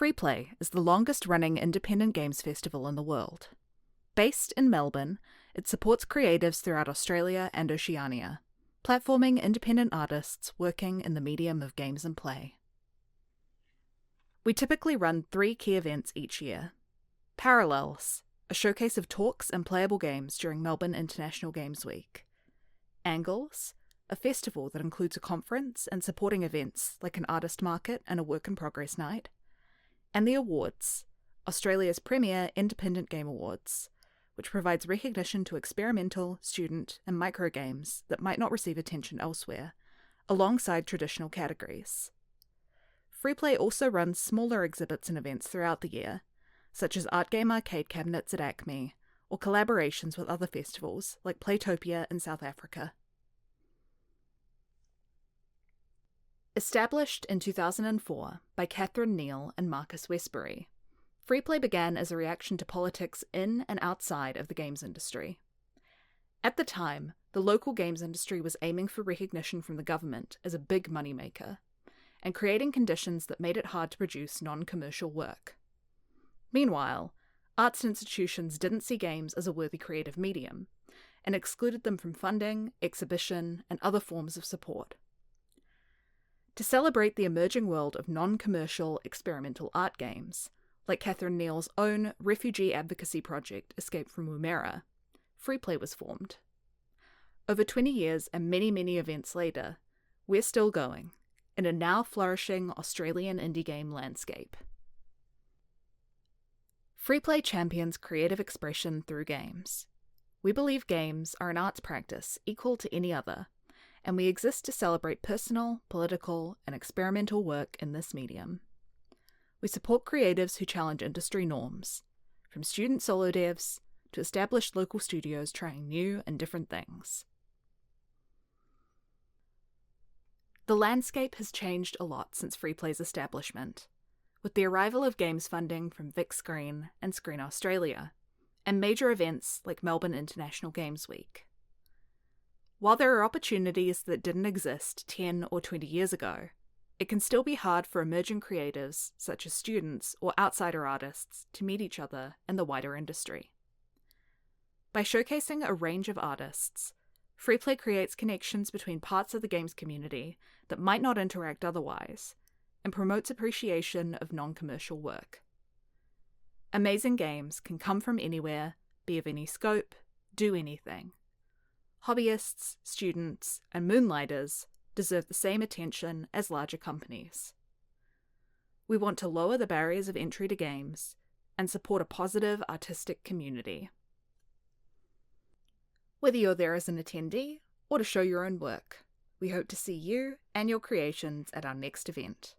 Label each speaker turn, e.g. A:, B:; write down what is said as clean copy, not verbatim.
A: Freeplay is the longest-running independent games festival in the world. Based in Melbourne, it supports creatives throughout Australia and Oceania, platforming independent artists working in the medium of games and play. We typically run 3 key events each year. Parallels, a showcase of talks and playable games during Melbourne International Games Week. Angles, a festival that includes a conference and supporting events like an artist market and a work-in-progress night. And the Awards, Australia's premier independent game awards, which provides recognition to experimental, student, and micro games that might not receive attention elsewhere, alongside traditional categories. Freeplay also runs smaller exhibits and events throughout the year, such as art game arcade cabinets at Acme, or collaborations with other festivals like Playtopia in South Africa. Established in 2004 by Catherine Neal and Marcus Westbury, Freeplay began as a reaction to politics in and outside of the games industry. At the time, the local games industry was aiming for recognition from the government as a big moneymaker, and creating conditions that made it hard to produce non-commercial work. Meanwhile, arts institutions didn't see games as a worthy creative medium, and excluded them from funding, exhibition, and other forms of support. To celebrate the emerging world of non-commercial experimental art games, like Catherine Neal's own refugee advocacy project Escape from Woomera, Freeplay was formed. Over 20 years and many events later, we're still going, in a now flourishing Australian indie game landscape. Freeplay champions creative expression through games. We believe games are an arts practice equal to any other, and we exist to celebrate personal, political, and experimental work in this medium. We support creatives who challenge industry norms, from student solo devs to established local studios trying new and different things. The landscape has changed a lot since Freeplay's establishment, with the arrival of games funding from Vic Screen and Screen Australia, and major events like Melbourne International Games Week. While there are opportunities that didn't exist 10 or 20 years ago, it can still be hard for emerging creatives, such as students or outsider artists, to meet each other in the wider industry. By showcasing a range of artists, Freeplay creates connections between parts of the games community that might not interact otherwise, and promotes appreciation of non-commercial work. Amazing games can come from anywhere, be of any scope, do anything. Hobbyists, students, and moonlighters deserve the same attention as larger companies. We want to lower the barriers of entry to games and support a positive artistic community. Whether you're there as an attendee or to show your own work, we hope to see you and your creations at our next event.